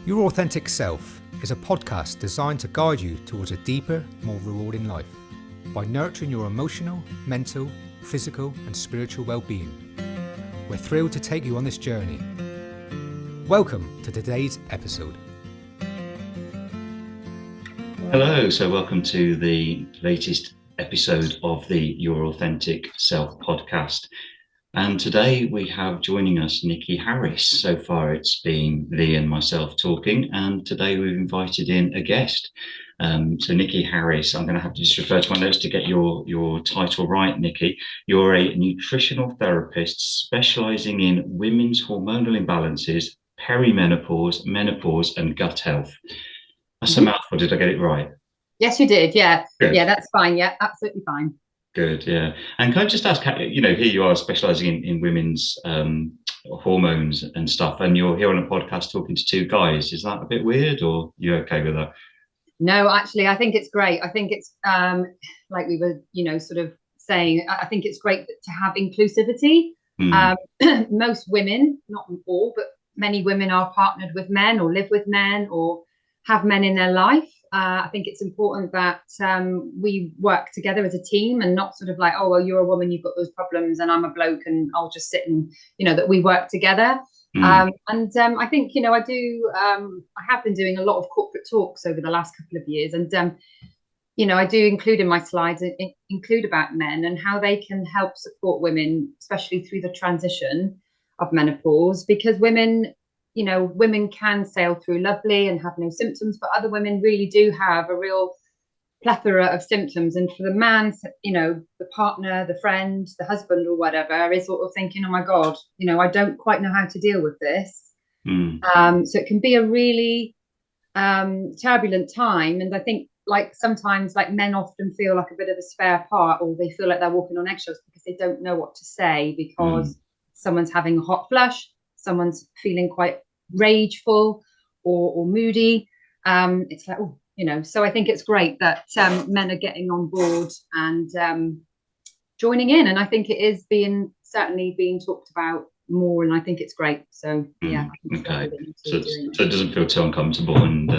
Your Authentic Self is a podcast designed to guide you towards a deeper, more rewarding life by nurturing your emotional, mental, physical and spiritual well-being. We're thrilled to take you on this journey. Welcome to today's episode. Hello, so welcome to the latest episode of the Your Authentic Self podcast. And today we have joining us Nikki Harris. So far it's been Lee and myself talking, and today we've invited in a guest. So Nikki Harris, I'm going to have to just refer to my notes to get your title right, Nikki. You're a nutritional therapist specialising in women's hormonal imbalances, perimenopause, menopause and gut health. That's a mouthful. Did I get it right? Yes, you did. Yeah. Good. Yeah, that's fine. Yeah, absolutely fine. Good, yeah. And can I just ask, here you are specialising in women's hormones and stuff, and you're here on a podcast talking to two guys. Is that a bit weird, or are you okay with that? No, actually, I think it's great. I think it's like we were, sort of saying, I think it's great to have inclusivity. Most women, not all, but many women are partnered with men or live with men or have men in their life. I think it's important that we work together as a team and not sort of like, oh, well, you're a woman, you've got those problems and I'm a bloke and I'll just sit and, that we work together. I think, I have been doing a lot of corporate talks over the last couple of years. And, I do include in my slides, include about men and how they can help support women, especially through the transition of menopause, because women can sail through lovely and have no symptoms, but other women really do have a real plethora of symptoms. And for the man, the partner, the friend, the husband or whatever is sort of thinking, oh my God, I don't quite know how to deal with this. So it can be a really turbulent time. And I think sometimes men often feel like a bit of a spare part, or they feel like they're walking on eggshells because they don't know what to say because someone's having a hot flush, someone's feeling quite rageful or moody. It's like, so I think it's great that men are getting on board and joining in. And I think it is certainly being talked about more, and I think it's great. So yeah. Okay. So it doesn't feel too uncomfortable, and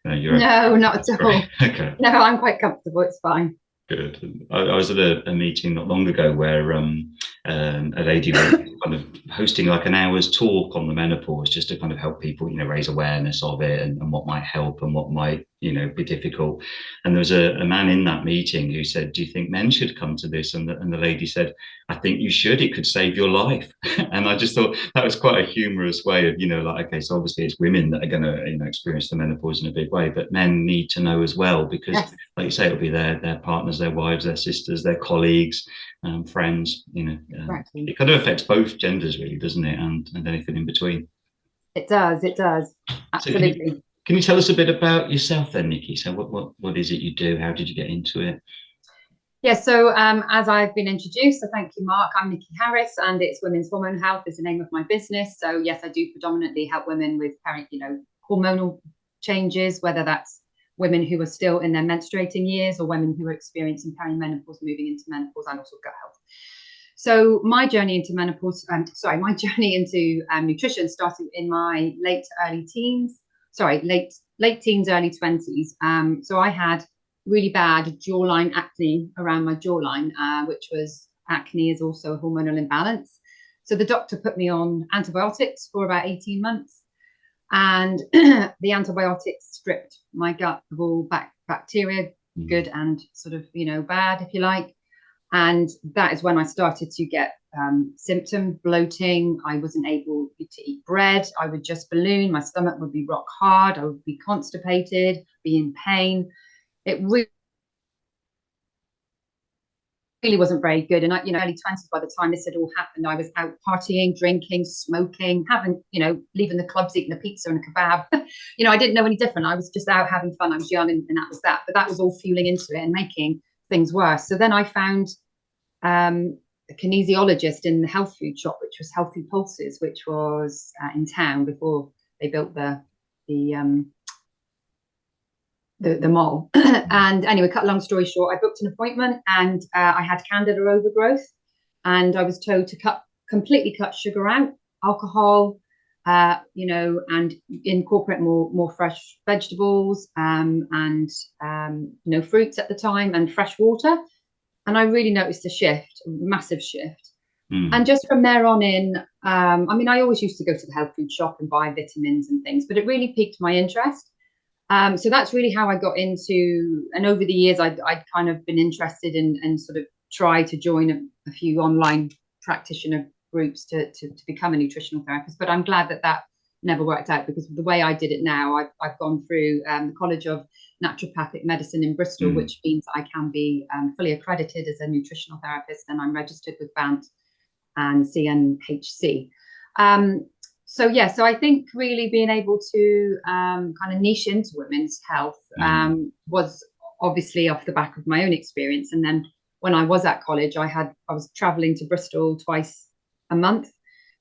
you're no, not at all. Okay. No, I'm quite comfortable. It's fine. Good. I was at a meeting not long ago where a lady was kind of hosting like an hour's talk on the menopause, just to kind of help people, raise awareness of it and what might help and what might, be difficult. And there was a man in that meeting who said, do you think men should come to this? And the lady said, I think you should. It could save your life. And I just thought that was quite a humorous way of, okay, so obviously it's women that are going to, experience the menopause in a big way, but men need to know as well, because yes, like you say, it'll be their partners, their wives, their sisters, their colleagues, friends, exactly. It kind of affects both genders really, doesn't it? And anything in between. It does. Absolutely. So can you tell us a bit about yourself then, Nikki? So what is it you do? How did you get into it? Yeah, so as I've been introduced, so thank you, Mark. I'm Nikki Harris, and it's Women's Hormone Health is the name of my business. So yes, I do predominantly help women with hormonal changes, whether that's women who are still in their menstruating years or women who are experiencing perimenopause, moving into menopause, and also gut health. So my journey into nutrition started in my late teens, early 20s. So I had really bad jawline acne around my jawline, which was acne is also a hormonal imbalance. So the doctor put me on antibiotics for about 18 months. And the antibiotics stripped my gut of all bacteria, good and sort of, bad, if you like. And that is when I started to get symptom bloating. I wasn't able to eat bread. I would just balloon. My stomach would be rock hard. I would be constipated, be in pain. It really wasn't very good. And early 20s, by the time this had all happened, I was out partying, drinking, smoking, leaving the clubs, eating a pizza and a kebab. I didn't know any different. I was just out having fun. I was young and that was that. But that was all fueling into it and making things worse. So then I found a kinesiologist in the health food shop, which was Healthy Pulses, which was in town before they built the mall. And anyway, cut a long story short, I booked an appointment and I had candida overgrowth, and I was told to completely cut sugar out, alcohol, and incorporate more fresh vegetables, and fruits at the time, and fresh water. And I really noticed a shift, a massive shift. And just from there on in, I always used to go to the health food shop and buy vitamins and things, but it really piqued my interest. So that's really how I got into, and over the years, I'd kind of been interested in and sort of try to join a few online practitioner groups to become a nutritional therapist. But I'm glad that never worked out, because the way I did it now, I've gone through the College of Naturopathic Medicine in Bristol, which means I can be fully accredited as a nutritional therapist, and I'm registered with BANT and CNHC. So I think really being able to kind of niche into women's health was obviously off the back of my own experience. And then when I was at college, I was traveling to Bristol twice a month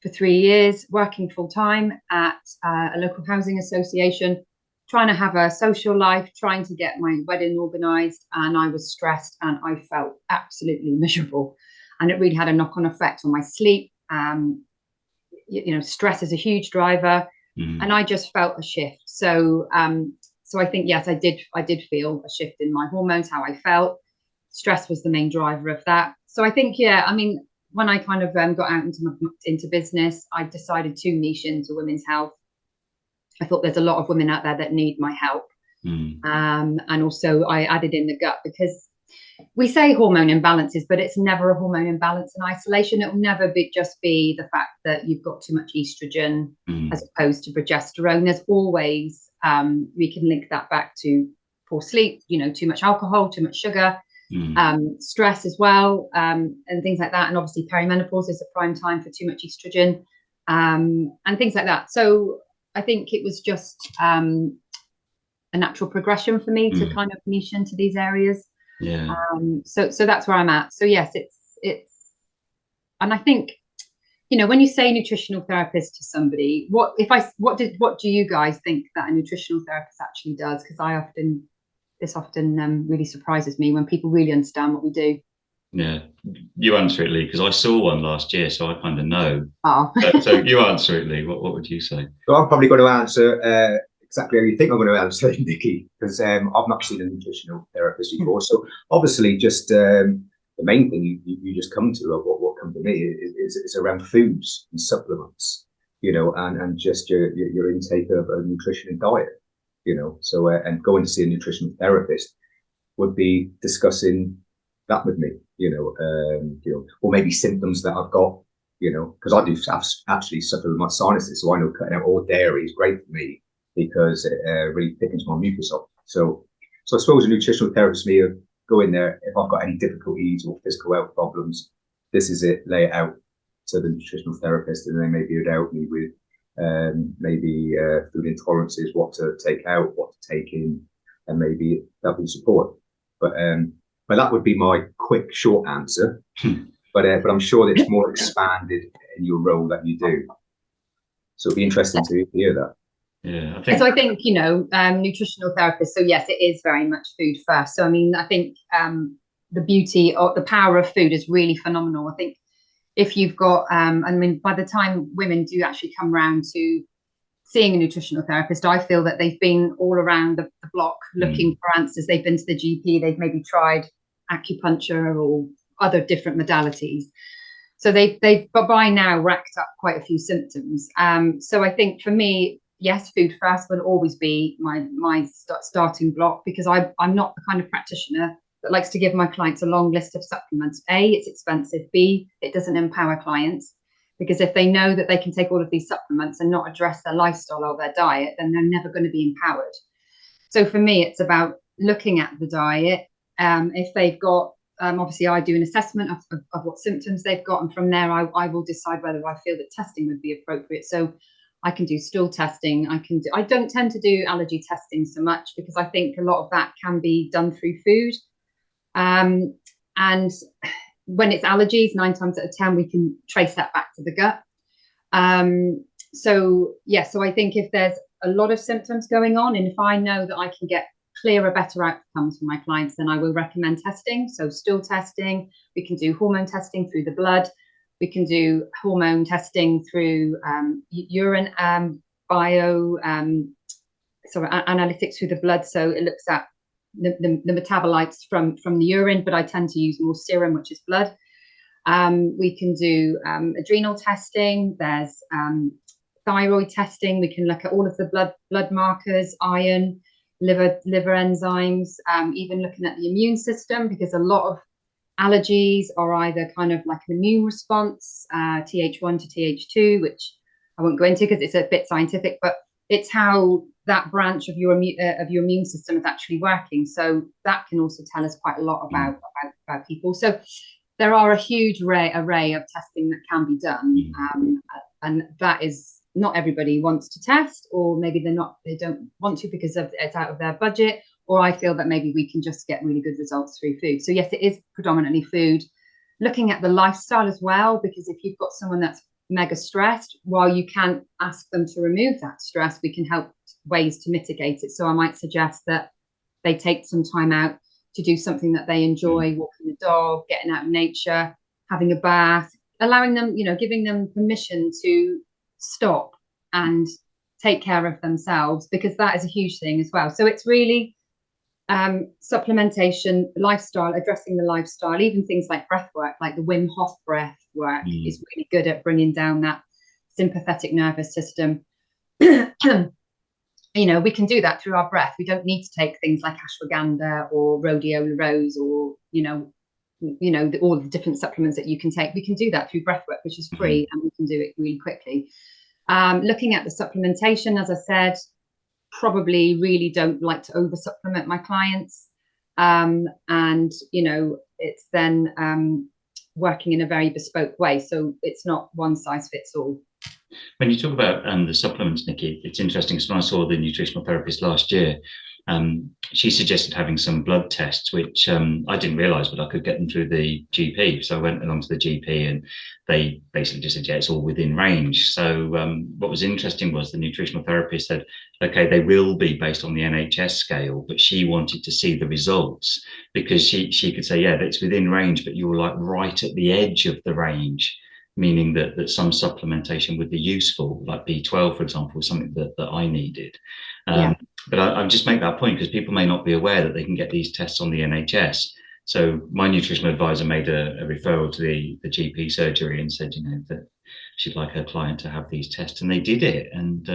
for 3 years, working full time at a local housing association, trying to have a social life, trying to get my wedding organised, and I was stressed and I felt absolutely miserable. And it really had a knock-on effect on my sleep. Stress is a huge driver, and I just felt a shift. So I think, yes, I did feel a shift in my hormones, how I felt. Stress was the main driver of that. So I think, when I kind of got out into business, I decided to niche into women's health. I thought there's a lot of women out there that need my help. And also I added in the gut, because we say hormone imbalances, but it's never a hormone imbalance in isolation. It will never just be the fact that you've got too much estrogen as opposed to progesterone. There's always, we can link that back to poor sleep, too much alcohol, too much sugar, stress as well, and things like that. And obviously perimenopause is a prime time for too much estrogen, and things like that. So I think it was just a natural progression for me to kind of niche into these areas. So that's where I'm at. So yes, it's and I think, when you say nutritional therapist to somebody, what do you guys think that a nutritional therapist actually does? Because this often really surprises me when people really understand what we do. Yeah, you answer it, Lee, because I saw one last year, so I kind of know. Oh. So you answer it, Lee. What would you say? So I'm probably going to answer exactly how you think I'm going to answer it, Nikki, because I've not seen a nutritional therapist before. So obviously, just the main thing you just come to, of what come to me is around foods and supplements, and just your intake of nutrition and diet, So and going to see a nutritional therapist would be discussing that with me, or maybe symptoms that I've got, because I do actually suffer with my sinuses, so I know cutting out all dairy is great for me, because it really thickens my mucus up. So I suppose a nutritional therapist may go in there if I've got any difficulties or physical health problems. This is it, lay it out to the nutritional therapist, and then maybe it would help me with maybe food intolerances, what to take out, what to take in, and maybe that will support. But that would be my quick, short answer. But I'm sure it's more expanded in your role that you do. So it'd be interesting to hear that. Yeah, I think nutritional therapists. So yes, it is very much food first. So I think the beauty or the power of food is really phenomenal. I think if you've got, by the time women do actually come around to seeing a nutritional therapist, I feel that they've been all around the block looking for answers. They've been to the GP. They've maybe tried acupuncture or other different modalities. So they've but by now racked up quite a few symptoms. So I think for me, yes, food first will always be my starting block, because I'm not the kind of practitioner that likes to give my clients a long list of supplements. A, it's expensive. B, it doesn't empower clients, because if they know that they can take all of these supplements and not address their lifestyle or their diet, then they're never going to be empowered. So for me, it's about looking at the diet. If they've got, obviously I do an assessment of what symptoms they've got, and from there I will decide whether I feel that testing would be appropriate. So I can do stool testing. I don't tend to do allergy testing so much, because I think a lot of that can be done through food. And when it's allergies, 9 times out of 10, we can trace that back to the gut. So I think if there's a lot of symptoms going on, and if I know that I can get clearer, better outcomes for my clients, then I will recommend testing. So stool testing, we can do hormone testing through the blood. We can do hormone testing through urine analytics through the blood. So it looks at the metabolites from the urine, but I tend to use more serum, which is blood. We can do adrenal testing. There's thyroid testing. We can look at all of the blood markers, iron, liver enzymes, even looking at the immune system, because a lot of allergies are either kind of like an immune response, Th1 to Th2, which I won't go into because it's a bit scientific, but it's how that branch of your immune system is actually working. So that can also tell us quite a lot about people. So there are a huge array of testing that can be done, and that is not everybody wants to test, or maybe they don't want to because it's out of their budget, or I feel that maybe we can just get really good results through food. So yes, it is predominantly food. Looking at the lifestyle as well, because if you've got someone that's mega stressed, while you can't ask them to remove that stress, we can help ways to mitigate it. So I might suggest that they take some time out to do something that they enjoy, walking the dog, getting out in nature, having a bath, allowing them, giving them permission to stop and take care of themselves, because that is a huge thing as well. So it's really supplementation, lifestyle, addressing the lifestyle, even things like breath work, like the Wim Hof breath work is really good at bringing down that sympathetic nervous system. We can do that through our breath. We don't need to take things like ashwagandha or rhodiola rose or, all the different supplements that you can take. We can do that through breath work, which is free, and we can do it really quickly. Looking at the supplementation, as I said, probably really don't like to over supplement my clients. It's then working in a very bespoke way. So it's not one size fits all. When you talk about the supplements, Nikki, it's interesting because when I saw the nutritional therapist last year, she suggested having some blood tests, which I didn't realise, but I could get them through the GP. So I went along to the GP and they basically just said, yeah, it's all within range. So what was interesting was the nutritional therapist said, okay, they will be based on the NHS scale, but she wanted to see the results because she could say, yeah, it's within range, but you're like right at the edge of the range, meaning that some supplementation would be useful, like B12, for example, something that I needed. But I just make that point because people may not be aware that they can get these tests on the NHS. So my nutritional advisor made a referral to the GP surgery and said, that she'd like her client to have these tests, and they did it. And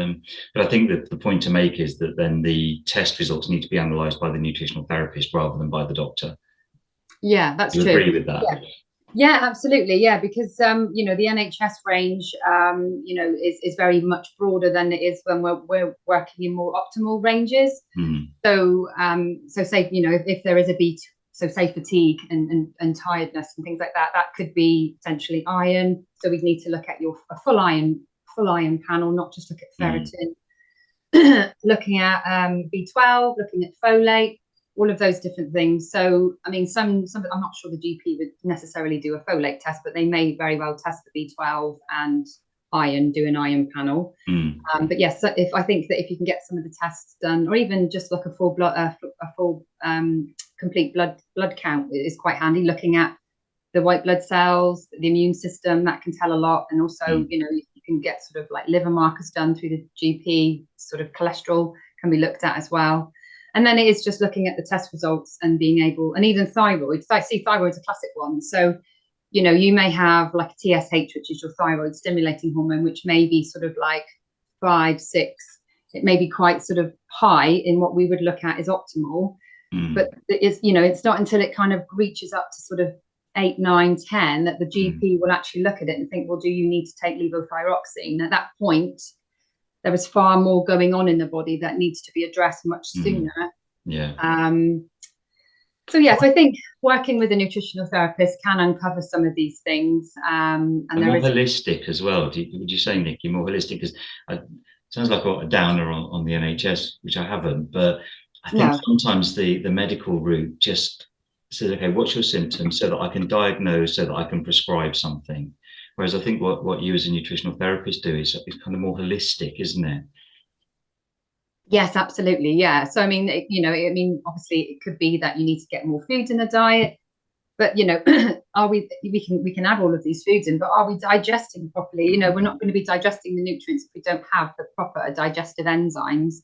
but I think that the point to make is that then the test results need to be analysed by the nutritional therapist rather than by the doctor. Yeah, that's true. You agree with that? Yeah, absolutely. Yeah, because the NHS range is very much broader than it is when we're working in more optimal ranges. So say if there is a beat, so say fatigue and tiredness and things like that could be potentially iron. So we'd need to look at a full iron panel, not just look at ferritin. Looking at B12, looking at folate, all of those different things. So, I mean, some I'm not sure the GP would necessarily do a folate test, but they may very well test the B12 and iron, do an iron panel. But yes, I think that if you can get some of the tests done, or even just like a full complete blood count is quite handy. Looking at the white blood cells, the immune system, that can tell a lot. And also, you can get sort of like liver markers done through the GP. Sort of cholesterol can be looked at as well. And then it is just looking at the test results and being able, and even thyroid. So I see thyroid's a classic one. So, you may have like a TSH, which is your thyroid stimulating hormone, which may be sort of like 5, 6. It may be quite sort of high in what we would look at as optimal. But it's not until it kind of reaches up to sort of 8, 9, 10 that the GP will actually look at it and think, well, do you need to take levothyroxine? At that point, there is far more going on in the body that needs to be addressed much sooner. So I think working with a nutritional therapist can uncover some of these things. And more holistic as well. Would you say, Nikki, more holistic? Because it sounds like a downer on the NHS, which I haven't. But I think sometimes the medical route just says, okay, what's your symptoms, so that I can diagnose, so that I can prescribe something. Whereas I think what you as a nutritional therapist do is kind of more holistic, isn't it? Yes, absolutely. Yeah. So, I mean, obviously it could be that you need to get more food in the diet, But are we can add all of these foods in, but are we digesting properly? We're not going to be digesting the nutrients if we don't have the proper digestive enzymes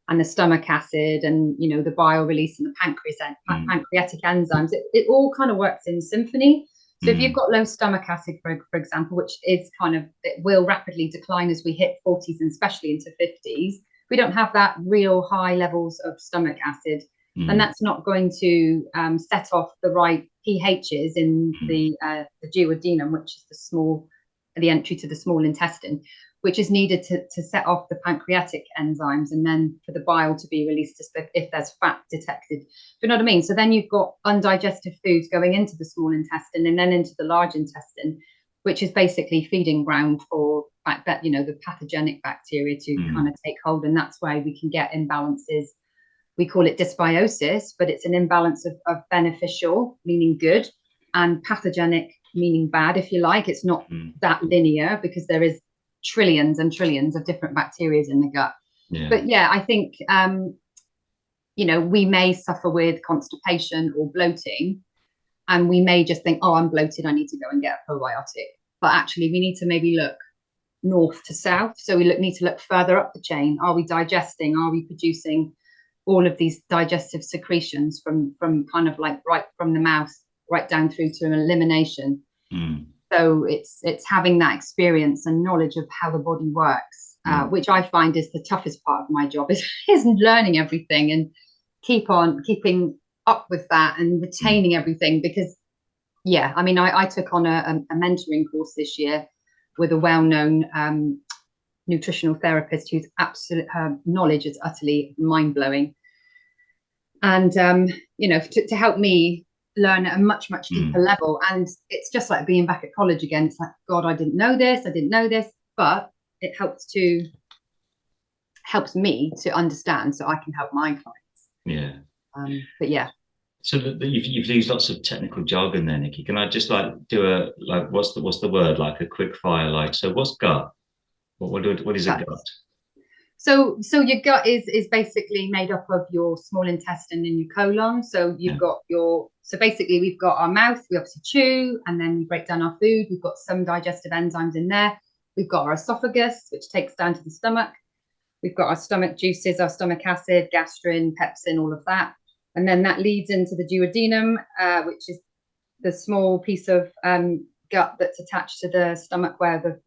and the stomach acid and the bile release and the pancreatic enzymes. It all kind of works in symphony. So if you've got low stomach acid, for example, which is it will rapidly decline as we hit 40s and especially into 50s, we don't have that real high levels of stomach acid. And that's not going to set off the right pHs in the duodenum, which is the entry to the small intestine, which is needed to set off the pancreatic enzymes and then for the bile to be released if there's fat detected. Do you know what I mean? So then you've got undigested foods going into the small intestine and then into the large intestine, which is basically feeding ground for the pathogenic bacteria to kind of take hold. And that's why we can get imbalances. We call it dysbiosis, but it's an imbalance of beneficial, meaning good, and pathogenic, meaning bad, if you like. It's not that linear because there is trillions and trillions of different bacteria in the gut. But I think we may suffer with constipation or bloating, and we may just think, oh, I'm bloated, I need to go and get a probiotic. But actually we need to maybe look north to south. So we need to look further up the chain. Are we digesting? Are we producing all of these digestive secretions from kind of like right from the mouth right down through to an elimination? So it's having that experience and knowledge of how the body works, which I find is the toughest part of my job, is learning everything and keeping up with that and retaining everything. Because I took on a mentoring course this year with a well-known nutritional therapist whose her knowledge is utterly mind-blowing, and to help me learn at a much deeper level. And it's just like being back at college again. It's like, God, I didn't know this, but it helps me to understand so I can help my clients. So you've used lots of technical jargon there, Nikki. Can I just do what's the word, like a quick fire, so what's gut? What is a gut? So your gut is basically made up of your small intestine and your colon. So we've got our mouth, we obviously chew, and then we break down our food. We've got some digestive enzymes in there. We've got our esophagus, which takes down to the stomach. We've got our stomach juices, our stomach acid, gastrin, pepsin, all of that. And then that leads into the duodenum, which is the small piece of gut that's attached to the stomach where the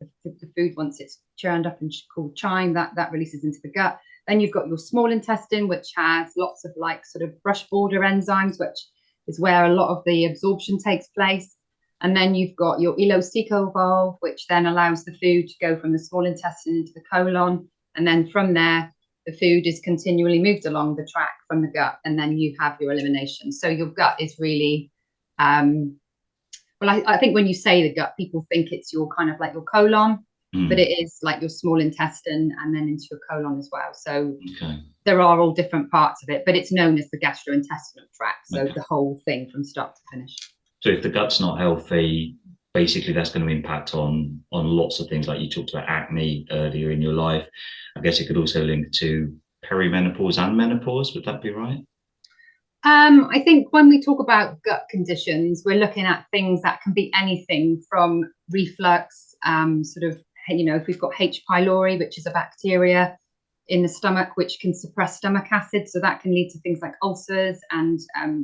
food, once it's churned up and called chyme, that releases into the gut. Then you've got your small intestine, which has lots of sort of brush border enzymes, which is where a lot of the absorption takes place. And then you've got your ileocecal valve, which then allows the food to go from the small intestine into the colon. And then from there, the food is continually moved along the track from the gut, and then you have your elimination. So your gut is really, I think when you say the gut, people think it's your kind of like your colon, but it is like your small intestine and then into your colon as well. So there are all different parts of it, but it's known as the gastrointestinal tract. So the whole thing from start to finish. So if the gut's not healthy, basically that's going to impact on lots of things. Like you talked about acne earlier in your life. I guess it could also link to perimenopause and menopause. Would that be right? I think when we talk about gut conditions, we're looking at things that can be anything from reflux, if we've got H. pylori, which is a bacteria in the stomach, which can suppress stomach acid. So that can lead to things like ulcers and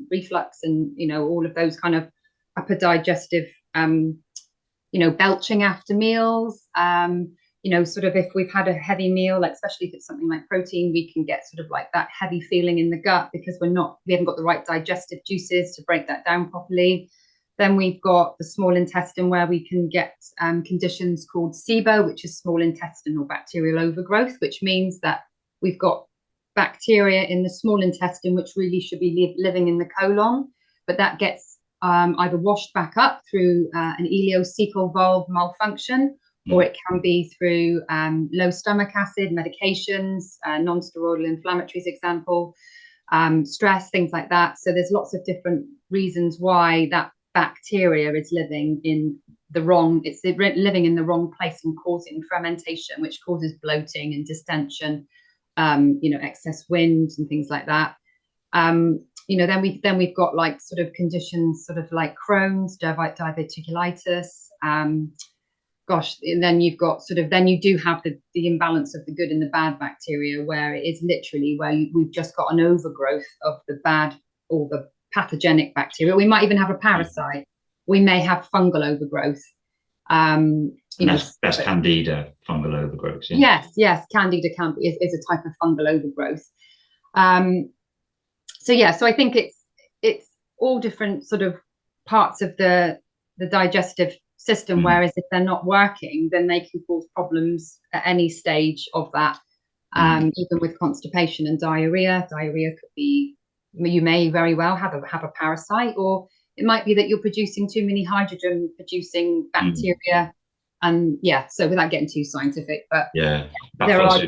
reflux and, all of those kind of upper digestive, belching after meals. Sort of if we've had a heavy meal, like especially if it's something like protein, we can get sort of like that heavy feeling in the gut because we haven't got the right digestive juices to break that down properly. Then we've got the small intestine where we can get conditions called SIBO, which is small intestinal bacterial overgrowth, which means that we've got bacteria in the small intestine, which really should be living in the colon, but that gets either washed back up through an ileocecal valve malfunction, or it can be through low stomach acid, medications, non-steroidal inflammatories, example, stress, things like that. So there's lots of different reasons why that bacteria is living in the wrong place and causing fermentation, which causes bloating and distension, excess wind and things like that. Then we've got like sort of conditions, sort of like Crohn's, diverticulitis. And then you've got then you do have the imbalance of the good and the bad bacteria, where it is literally where we've just got an overgrowth of the bad or the pathogenic bacteria. We might even have a parasite. We may have fungal overgrowth. That's Candida fungal overgrowth. Yeah? Yes, Candida is a type of fungal overgrowth. So I think it's all different sort of parts of the digestive system, whereas if they're not working, then they can cause problems at any stage of that, even with constipation and diarrhea. Diarrhea could be, you may very well have a parasite, or it might be that you're producing too many hydrogen producing bacteria. And so without getting too scientific, but there are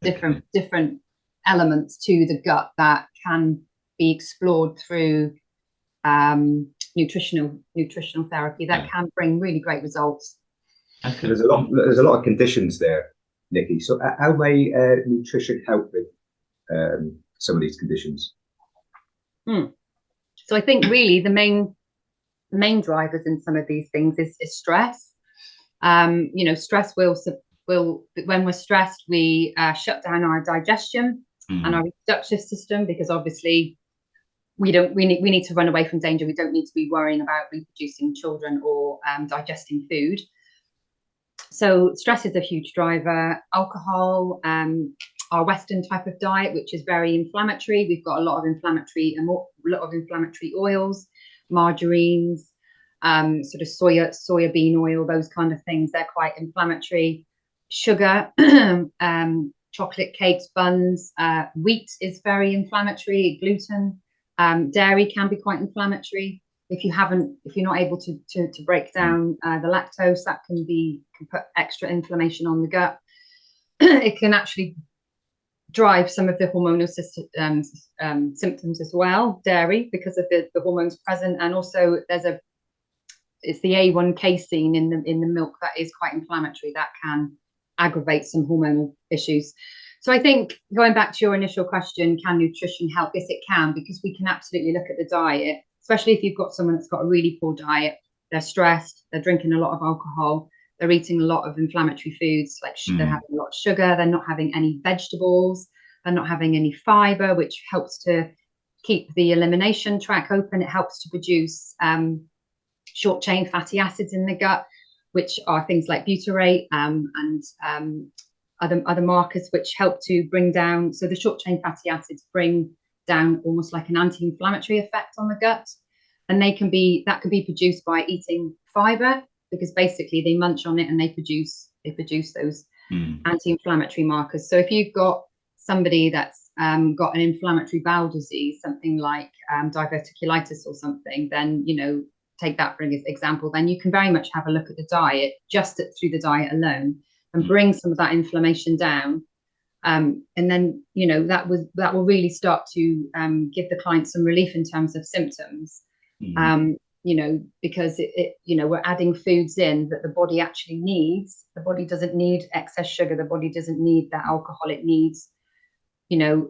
different elements to the gut that can be explored through nutritional therapy that can bring really great results. Okay. There's a lot of conditions there, Nikki. So how may nutrition help with some of these conditions? So I think really the main drivers in some of these things is stress. Stress will when we're stressed, we shut down our digestion and our reproductive system, because obviously we need to run away from danger. We don't need to be worrying about reproducing children or digesting food. So stress is a huge driver. Alcohol, our Western type of diet, which is very inflammatory. We've got a lot of inflammatory oils, margarines, sort of soya bean oil, those kind of things. They're quite inflammatory. Sugar, chocolate cakes, buns, wheat is very inflammatory. Gluten, dairy can be quite inflammatory. If you're not able to break down the lactose, that can put extra inflammation on the gut. It can actually drive some of the hormonal symptoms as well, dairy, because of the hormones present. And also it's the A1 casein in the milk that is quite inflammatory, that can aggravate some hormonal issues. So I think, going back to your initial question, can nutrition help? Yes, it can, because we can absolutely look at the diet, especially if you've got someone that's got a really poor diet. They're stressed, they're drinking a lot of alcohol, they're eating a lot of inflammatory foods, like they're having a lot of sugar, they're not having any vegetables, they're not having any fiber, which helps to keep the elimination tract open. It helps to produce short chain fatty acids in the gut, which are things like butyrate and other markers which help to bring down. So the short chain fatty acids bring down almost like an anti-inflammatory effect on the gut, and that can be produced by eating fiber, because basically they munch on it and they produce those anti-inflammatory markers. So if you've got somebody that's got an inflammatory bowel disease, something like diverticulitis or something, then take that for example, then you can very much have a look at the diet, through the diet alone, and bring some of that inflammation down. And then, that will really start to give the client some relief in terms of symptoms. Because we're adding foods in that the body actually needs. The body doesn't need excess sugar. The body doesn't need that alcohol. It needs, a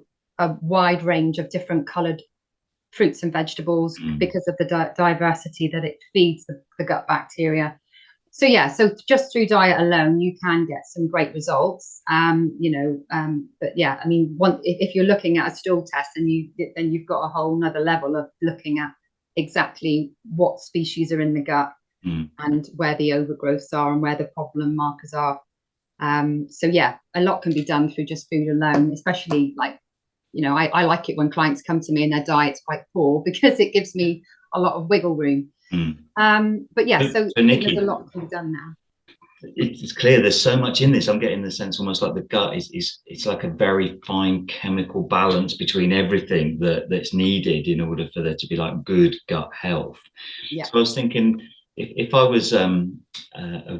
wide range of different colored fruits and vegetables, because of the diversity that it feeds the gut bacteria. So just through diet alone, you can get some great results. But if you're looking at a stool test, then you've got a whole nother level of looking at exactly what species are in the gut and where the overgrowths are and where the problem markers are. A lot can be done through just food alone, especially I like it when clients come to me and their diet's quite poor, because it gives me a lot of wiggle room. So Nikki, there's a lot can be done now. It's clear there's so much in this. I'm getting the sense almost like the gut it's like a very fine chemical balance between everything that's needed in order for there to be like good gut health. So I was thinking, if I was a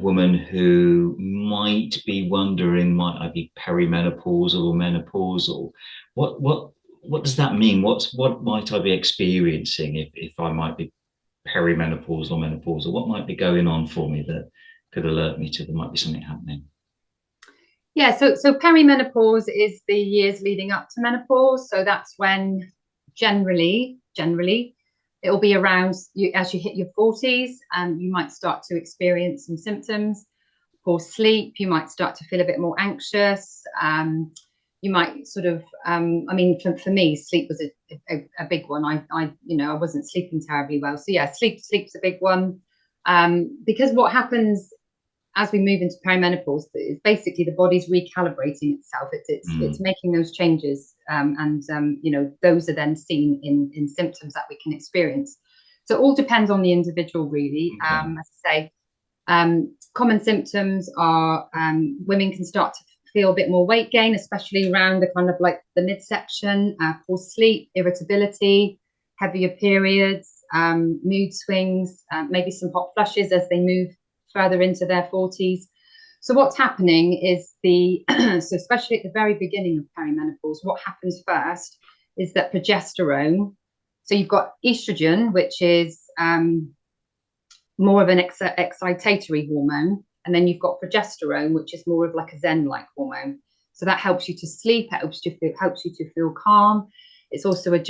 woman who might be wondering, might I be perimenopausal or menopausal? What does that mean? What might I be experiencing if I might be perimenopausal or menopausal? What might be going on for me that could alert me to there might be something happening? So perimenopause is the years leading up to menopause. So that's when generally, it'll be around you as you hit your 40s, and you might start to experience some symptoms. Poor sleep, you might start to feel a bit more anxious. You might sort of, I mean, for me, sleep was a big one. I wasn't sleeping terribly well. So yeah, sleep's a big one. Because what happens as we move into perimenopause is basically the body's recalibrating itself. It's making those changes, and those are then seen in symptoms that we can experience. So it all depends on the individual, really. Okay. As I say, common symptoms are women can start to feel a bit more weight gain, especially around the kind of like the midsection, poor sleep, irritability, heavier periods, mood swings, maybe some hot flushes as they move further into their 40s. So what's happening is so especially at the very beginning of perimenopause, what happens first is that progesterone, so you've got estrogen, which is more of an excitatory hormone, and then you've got progesterone, which is more of like a zen-like hormone. So that helps you to sleep, it helps you to feel calm. It's also a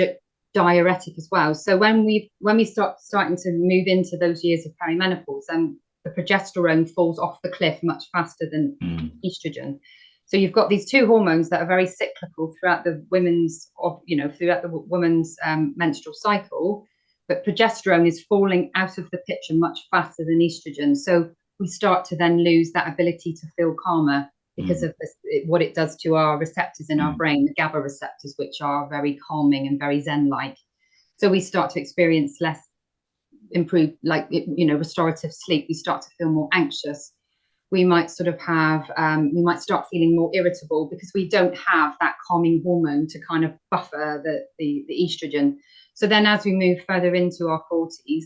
diuretic as well. So when we starting to move into those years of perimenopause, then the progesterone falls off the cliff much faster than estrogen. So you've got these two hormones that are very cyclical throughout the woman's menstrual cycle, but progesterone is falling out of the picture much faster than estrogen. So we start to then lose that ability to feel calmer because of what it does to our receptors in our brain, the GABA receptors, which are very calming and very zen-like. So we start to experience less improved, restorative sleep. We start to feel more anxious. We might sort of have, we might start feeling more irritable because we don't have that calming hormone to kind of buffer the estrogen. So then as we move further into our 40s,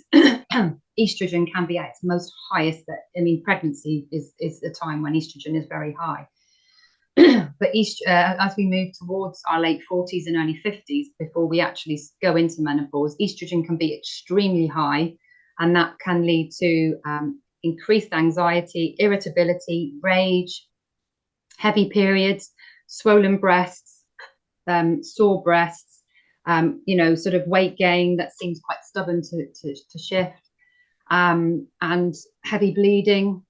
estrogen can be at its most highest. Pregnancy is the time when estrogen is very high. But as we move towards our late 40s and early 50s, before we actually go into menopause, estrogen can be extremely high, and that can lead to increased anxiety, irritability, rage, heavy periods, swollen breasts, sore breasts, sort of weight gain that seems quite stubborn to shift, and heavy bleeding.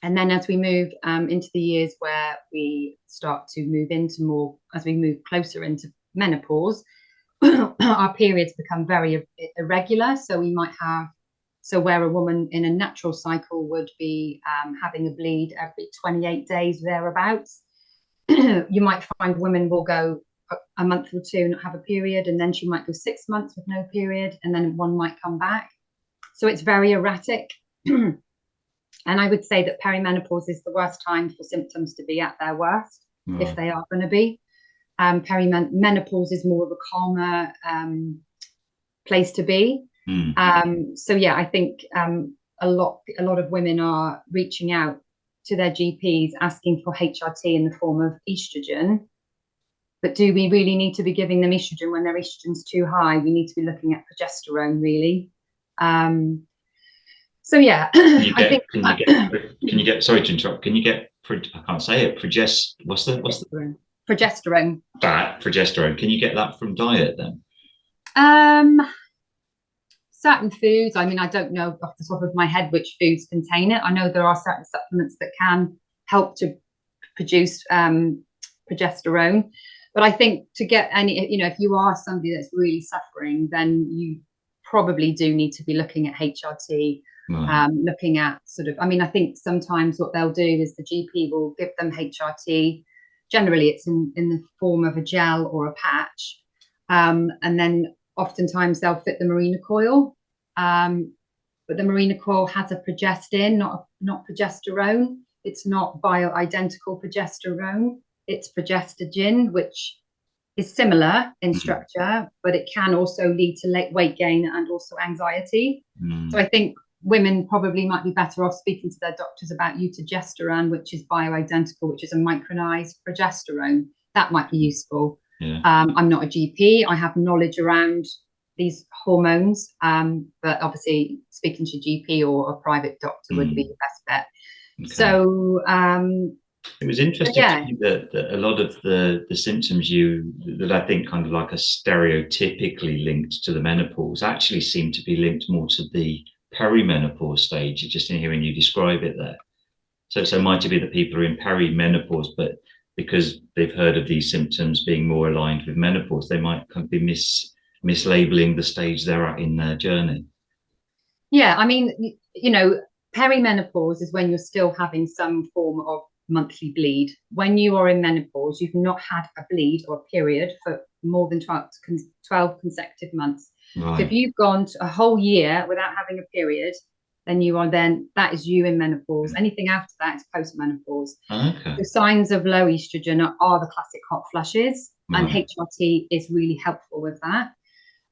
And then as we move into the years where we start to move into more, as we move closer into menopause, our periods become very irregular. So we might have, where a woman in a natural cycle would be having a bleed every 28 days thereabouts, you might find women will go a month or two and not have a period, and then she might go 6 months with no period, and then one might come back. So it's very erratic. And I would say that perimenopause is the worst time for symptoms to be at their worst, if they are going to be. Perimenopause is more of a calmer place to be. So yeah, I think a lot of women are reaching out to their GPs asking for HRT in the form of estrogen. But do we really need to be giving them estrogen when their estrogen's too high? We need to be looking at progesterone, really. So yeah, Can you get? Sorry to interrupt. Can you get? I can't say it. What's the progesterone? Progesterone. Can you get that from diet then? Certain foods. I mean, I don't know off the top of my head which foods contain it. I know there are certain supplements that can help to produce progesterone, but I think to get any, if you are somebody that's really suffering, then you probably do need to be looking at HRT. Looking at I think sometimes what they'll do is the GP will give them HRT. Generally it's in the form of a gel or a patch, and then oftentimes they'll fit the Mirena coil, but the Mirena coil has a progestin, not progesterone. It's not bioidentical progesterone, it's progestogen, which is similar in structure, but it can also lead to weight gain and also anxiety. So I think women probably might be better off speaking to their doctors about eutogesterone, which is bioidentical, which is a micronized progesterone. That might be useful. I'm not a GP. I have knowledge around these hormones, but obviously speaking to a GP or a private doctor would be the best bet. Okay. So It was interesting to Yeah, me that a lot of the symptoms that I think kind of like are stereotypically linked to the menopause actually seem to be linked more to the perimenopause stage, just in hearing you describe it there. So it might be that people are in perimenopause, but because they've heard of these symptoms being more aligned with menopause, they might kind of be mislabeling the stage they're at in their journey. yeah. I mean, perimenopause is when you're still having some form of monthly bleed. When you are in menopause, you've not had a bleed or a period for more than 12 consecutive months. Right. So if you've gone a whole year without having a period, that is you in menopause. Anything after that is postmenopause. Okay. The signs of low estrogen are the classic hot flushes, and HRT is really helpful with that.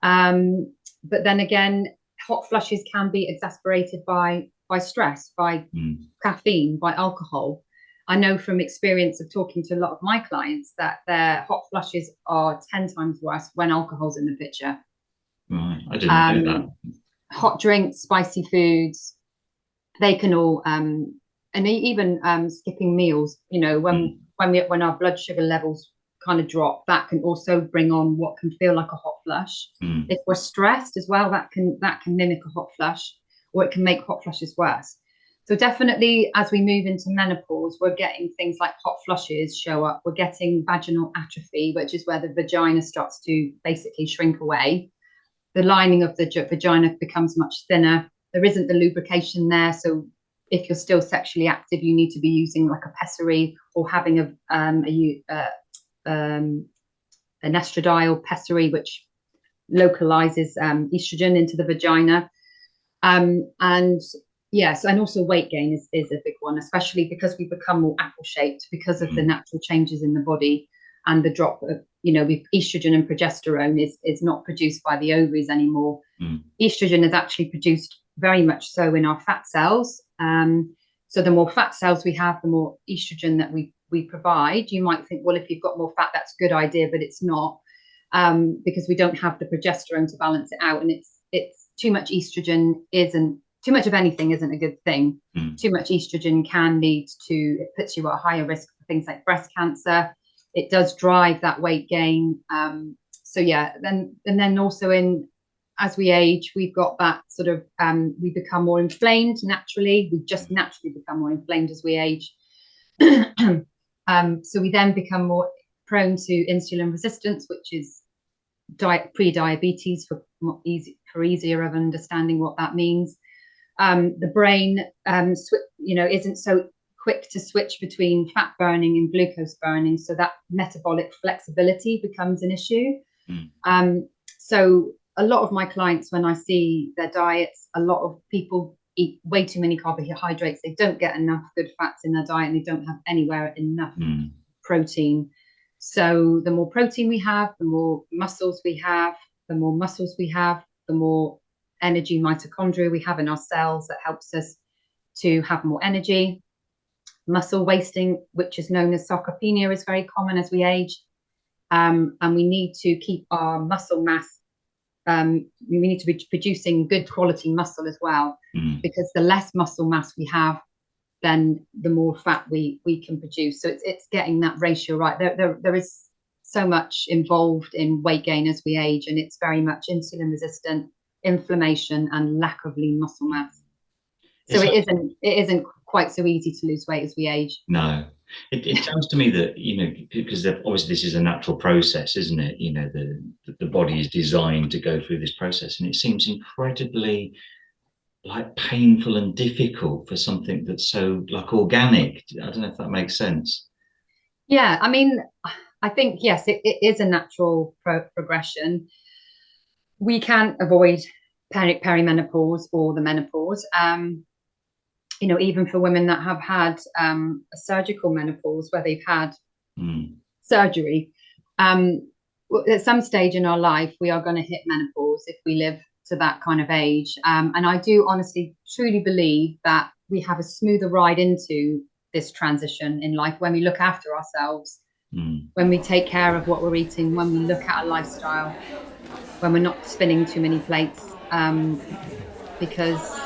But then again, hot flushes can be exacerbated by stress, by caffeine, by alcohol. I know from experience of talking to a lot of my clients that their hot flushes are 10 times worse when alcohol's in the picture. Right, I didn't know that. Hot drinks, spicy foods, they can all, and even skipping meals. When our blood sugar levels kind of drop, that can also bring on what can feel like a hot flush. If we're stressed as well, that can mimic a hot flush, or it can make hot flushes worse. So definitely, as we move into menopause, we're getting things like hot flushes show up. We're getting vaginal atrophy, which is where the vagina starts to basically shrink away. The lining of the vagina becomes much thinner. There isn't the lubrication there. So if you're still sexually active, you need to be using like a pessary or having an estradiol pessary, which localizes estrogen into the vagina. And yes, and also weight gain is a big one, especially because we become more apple shaped because of the natural changes in the body and the drop of, with estrogen and progesterone is not produced by the ovaries anymore. Estrogen is actually produced very much so in our fat cells. So the more fat cells we have, the more estrogen that we provide. You might think, well, if you've got more fat, that's a good idea, but it's not, because we don't have the progesterone to balance it out. And it's too much estrogen too much of anything isn't a good thing. Too much estrogen can lead to, it puts you at a higher risk for things like breast cancer. It does drive that weight gain. So yeah, then also as we age, we've got that sort of, we become more inflamed naturally. We just naturally become more inflamed as we age. So we then become more prone to insulin resistance, which is pre-diabetes for easier of understanding what that means. The brain, isn't so quick to switch between fat burning and glucose burning, so that metabolic flexibility becomes an issue. So a lot of my clients, when I see their diets, a lot of people eat way too many carbohydrates. They don't get enough good fats in their diet, and they don't have anywhere enough protein. So the more protein we have, the more muscles we have. The more muscles we have, the more energy mitochondria we have in our cells that helps us to have more energy. Muscle wasting, which is known as sarcopenia, is very common as we age. And we need to keep our muscle mass. We need to be producing good quality muscle as well, because the less muscle mass we have, then the more fat we can produce. So it's getting that ratio right. There is so much involved in weight gain as we age, and it's very much insulin resistant, inflammation, and lack of lean muscle mass. So it isn't quite so easy to lose weight as we age. No, it sounds to me that, because obviously this is a natural process, isn't it? The body is designed to go through this process, and it seems incredibly like painful and difficult for something that's so like organic. I don't know if that makes sense. Yeah, I mean, I think, yes, it is a natural progression. We can't avoid perimenopause or the menopause. Even for women that have had a surgical menopause where they've had surgery, at some stage in our life, we are going to hit menopause if we live to that kind of age. And I do honestly, truly believe that we have a smoother ride into this transition in life when we look after ourselves, when we take care of what we're eating, when we look at our lifestyle, when we're not spinning too many plates, because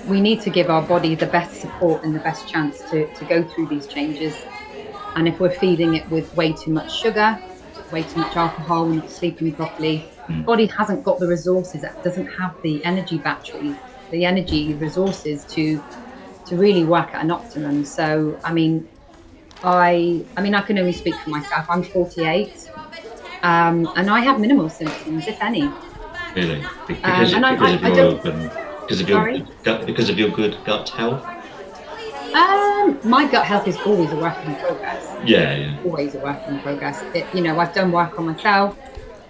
we need to give our body the best support and the best chance to go through these changes. And if we're feeding it with way too much sugar, way too much alcohol, we're not sleeping properly, the body hasn't got the resources, it doesn't have the energy battery, the energy resources to really work at an optimum. So I mean I can only speak for myself. I'm 48, and I have minimal symptoms, if any. Really? Because of your good gut health? My gut health is always a work in progress. Yeah. Always a work in progress. I've done work on myself.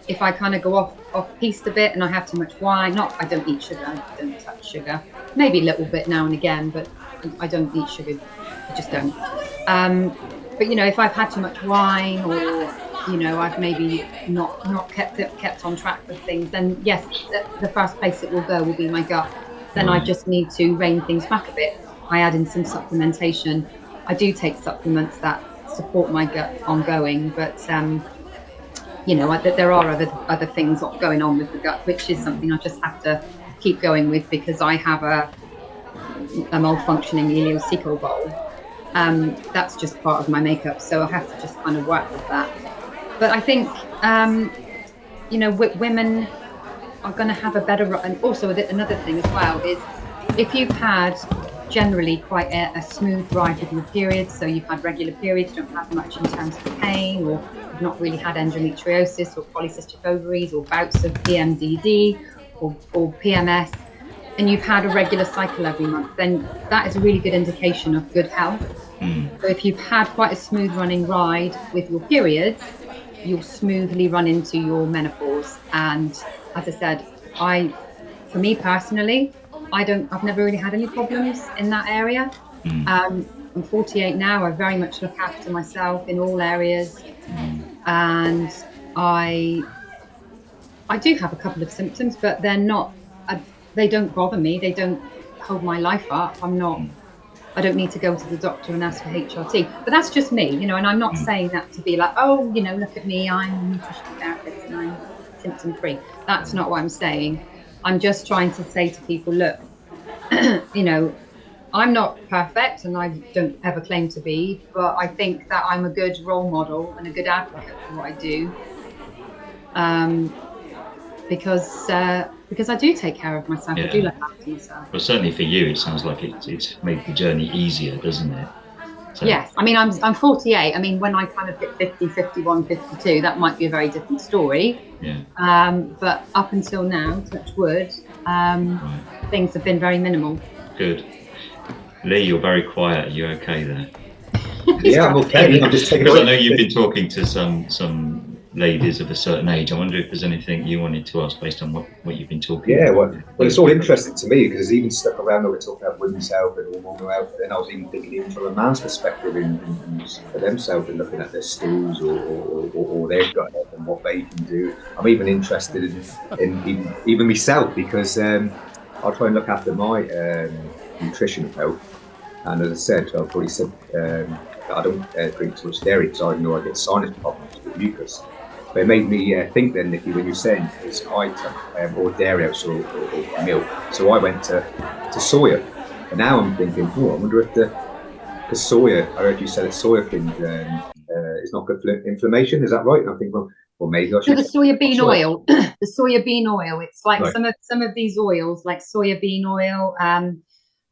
If I kind of go off piste a bit and I have too much wine, I don't eat sugar, I don't touch sugar. Maybe a little bit now and again, but I don't eat sugar. I just don't. But if I've had too much wine, or I've maybe not kept on track with things, then yes, the first place it will go will be my gut. Then I just need to rein things back a bit. I add in some supplementation. I do take supplements that support my gut ongoing, but there are other things going on with the gut, which is something I just have to keep going with, because I have a malfunctioning ileocecal bowl. That's just part of my makeup, so I have to just kind of work with that. But I think women are going to have a better, and also another thing as well is, if you've had generally quite a smooth ride with your periods, so you've had regular periods, don't have much in terms of pain, or you've not really had endometriosis or polycystic ovaries or bouts of PMDD or PMS, and you've had a regular cycle every month, then that is a really good indication of good health. So if you've had quite a smooth running ride with your periods, you'll smoothly run into your menopause. And as I said, for me personally, I've never really had any problems in that area. I'm 48 now. I very much look after myself in all areas, and I do have a couple of symptoms, but they're not. They don't bother me. They don't hold my life up. I don't need to go to the doctor and ask for HRT. But that's just me, and I'm not saying that to be like, look at me, I'm a nutritional therapist and I'm symptom free. That's not what I'm saying. I'm just trying to say to people, look, I'm not perfect, and I don't ever claim to be, but I think that I'm a good role model and a good advocate for what I do, because I do take care of myself. I do look after myself. Well, certainly for you, it sounds like it's made the journey easier, doesn't it? So. Yes, I'm 48. When I kind of hit 50, 51, 52, that might be a very different story. Yeah. But up until now, touch wood, things have been very minimal. Good. Lee, you're very quiet. Are you okay there? Yeah, I'm okay. I'm just taking Because I know you've been talking to some ladies of a certain age. I wonder if there's anything you wanted to ask based on what you've been talking about. Well, it's all interesting to me, because even stuck around that we're talking about women's health and hormonal health, but then I was even thinking even from a man's perspective in for themselves, and looking at their stools or their gut health and what they can do. I'm even interested in even myself, because I'll try and look after my nutritional health. And as I said, I've already said that I don't drink too much dairy, because I know I get sinus problems with mucus. But it made me think then, Nikki, when you're saying is I took or dairy or milk, so I went to soya, and now I'm thinking, I wonder if the soya, I heard you say that soya thing is not good for inflammation. Is that right? And I think, well maybe I should. So the soybean oil, it's like right. some of these oils, like soybean oil,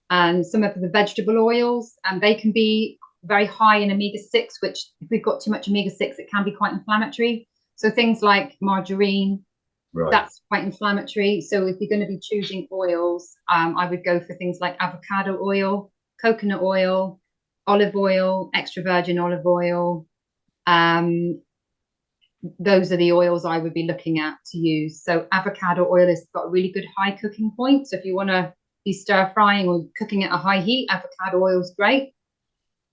and some of the vegetable oils, and they can be very high in omega-6, which if we've got too much omega-6, it can be quite inflammatory. So things like margarine, that's quite inflammatory. So if you're going to be choosing oils, I would go for things like avocado oil, coconut oil, olive oil, extra virgin olive oil. Those are the oils I would be looking at to use. So avocado oil has got a really good high cooking point. So if you want to be stir frying or cooking at a high heat, avocado oil is great.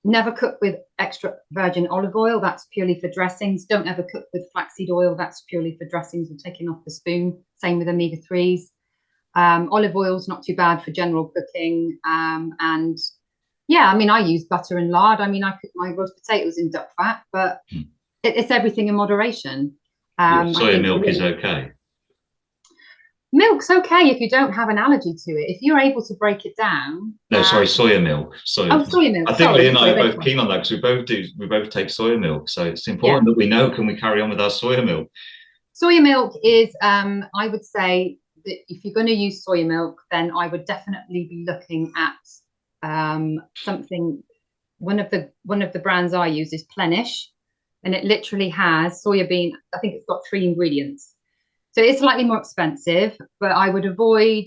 Never cook with extra virgin olive oil. That's purely for dressings. Don't ever cook with flaxseed oil. That's purely for dressings and taking off the spoon. Same with omega-3s. Olive oil is not too bad for general cooking. And yeah, I use butter and lard. I cook my roast potatoes in duck fat, but it's everything in moderation. Soya milk is okay. Milk's okay if you don't have an allergy to it. If you're able to break it down. No, sorry, soya milk. Soya milk. I think Sorry, Lee and I sorry, are both keen on that because we both take soya milk. So it's important Yeah. that we know, can we carry on with our soya milk? Soya milk is, I would say that if you're going to use soya milk, then I would definitely be looking at something. One of the brands I use is Plenish, and it literally has soya bean. I think it's got 3 ingredients. So it's slightly more expensive, but I would avoid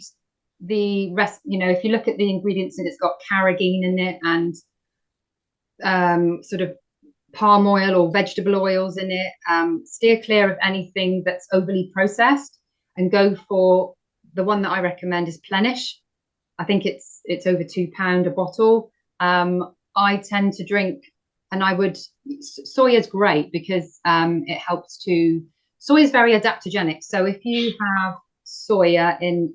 the rest. You know, if you look at the ingredients, and it's got carrageenan in it and sort of palm oil or vegetable oils in it. Steer clear of anything that's overly processed and go for the one that I recommend is Plenish. I think it's over £2 a bottle. I tend to drink, and soya is great because it helps to. Soya is very adaptogenic. So if you have soya in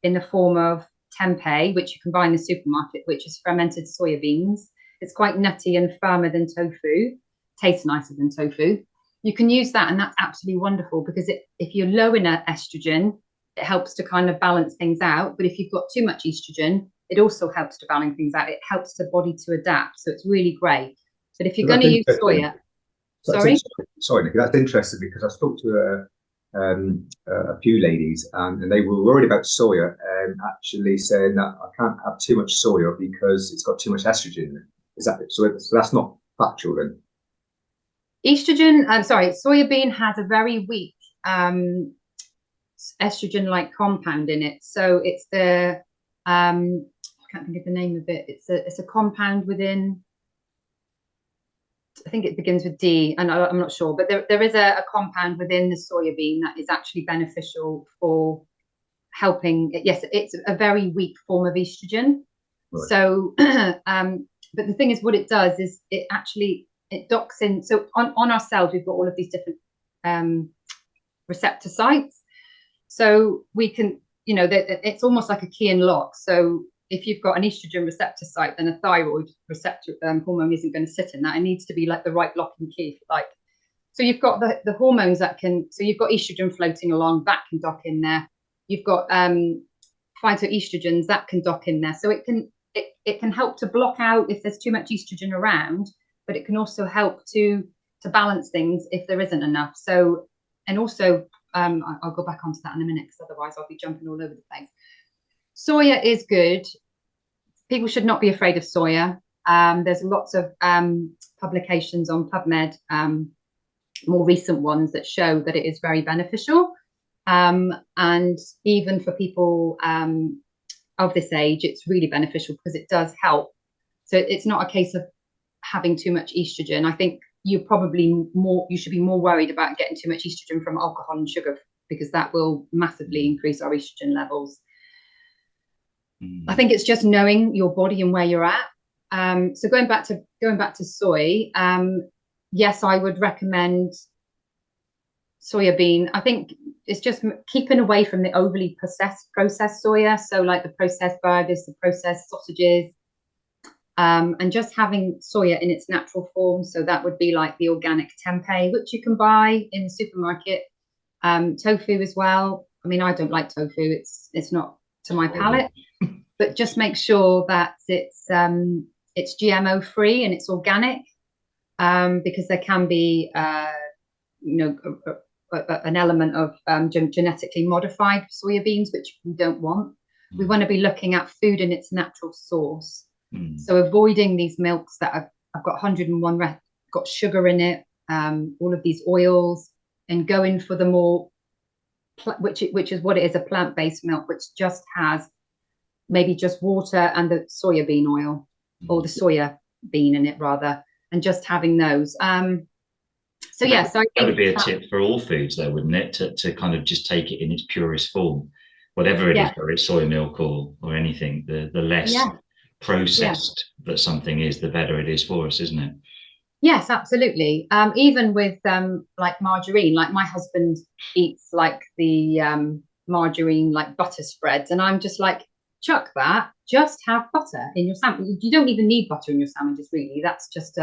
the form of tempeh, which you can buy in the supermarket, which is fermented soya beans, it's quite nutty and firmer than tofu, tastes nicer than tofu. You can use that, and that's absolutely wonderful because if you're low in estrogen, it helps to kind of balance things out. But if you've got too much estrogen, it also helps to balance things out. It helps the body to adapt. So it's really great. But if you're going to use soya, sorry, Nikki, that's interesting because I spoke to a few ladies and they were worried about soya and actually saying that I can't have too much soya because it's got too much estrogen in it. Is that so? That's not factual then. Soya bean has a very weak estrogen-like compound in it. So it's the I can't think of the name of it. It's a compound within. I think it begins with D, and I'm not sure, but there is a compound within the soya bean that is actually beneficial for helping. Yes, it's a very weak form of estrogen. Right. So, but the thing is, what it does is it docks in. So on our cells, we've got all of these different receptor sites. So we can, it's almost like a key and lock. So if you've got an estrogen receptor site, then a thyroid receptor hormone isn't going to sit in that. It needs to be like the right locking key. So you've got the hormones that can. So you've got estrogen floating along, that can dock in there. You've got phytoestrogens that can dock in there. So it can help to block out if there's too much estrogen around, but it can also help to balance things if there isn't enough. So, and also, I'll go back onto that in a minute because otherwise I'll be jumping all over the place. Soya is good. People should not be afraid of soya. There's lots of publications on PubMed, more recent ones that show that it is very beneficial. And even for people of this age, it's really beneficial because it does help. So it's not a case of having too much estrogen. I think you should be more worried about getting too much estrogen from alcohol and sugar because that will massively increase our estrogen levels. I think it's just knowing your body and where you're at. So going back to soy, yes, I would recommend soya bean. I think it's just keeping away from the overly processed soya. So like the processed burgers, the processed sausages, and just having soya in its natural form. So that would be like the organic tempeh, which you can buy in the supermarket. Tofu as well. I mean, I don't like tofu. It's not to my palate, but just make sure that it's GMO-free and it's organic, because there can be an element of genetically modified soybeans, which we don't want. We want to be looking at food in its natural source. So avoiding these milks that have got 101 got sugar in it, all of these oils, and going for the more which is what it is, a plant-based milk, which just has maybe just water and the soya bean oil, or the soya bean in it rather, and just having those. So yes, I think that would be a tip for all foods, though, wouldn't it? To kind of just take it in its purest form, whatever it is, whether it's soy milk or anything. The less processed that something is, the better it is for us, isn't it? Yes, absolutely. Even with like margarine, like my husband eats like the margarine, like butter spreads, and I'm just like, chuck that, just have butter in your sandwich. You don't even need butter in your sandwiches, really. That's just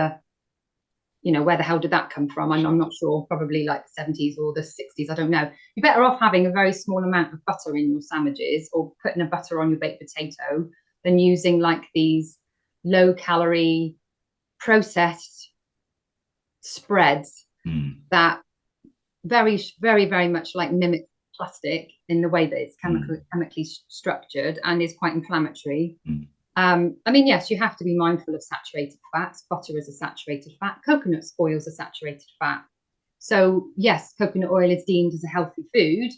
you know, where the hell did that come from? I'm not sure, probably like the 70s or the 60s, I don't know. You're better off having a very small amount of butter in your sandwiches or putting a butter on your baked potato than using like these low calorie processed spreads that very much like mimic plastic in the way that it's chemically structured and is quite inflammatory. I mean, yes, you have to be mindful of saturated fats. Butter is a saturated fat. Coconut oil is a saturated fat. So yes, coconut oil is deemed as a healthy food,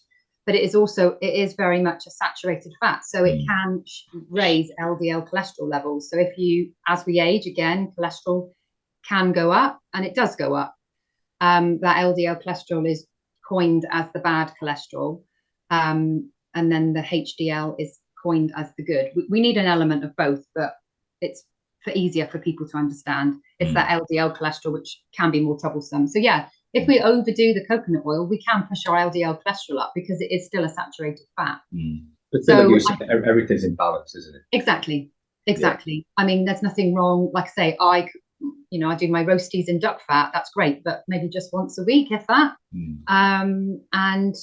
but it is very much a saturated fat. So it can raise LDL cholesterol levels. So as we age, again, cholesterol can go up, and it does go up. That LDL cholesterol is coined as the bad cholesterol. And then the HDL is coined as the good. We need an element of both, but it's easier for people to understand. It's that LDL cholesterol which can be more troublesome. So yeah, if we overdo the coconut oil, we can push our LDL cholesterol up because it is still a saturated fat. But so everything's in balance, isn't it? Exactly. Yeah. I mean, there's nothing wrong. Like I say, I do my roasties in duck fat. That's great, but maybe just once a week, if that. And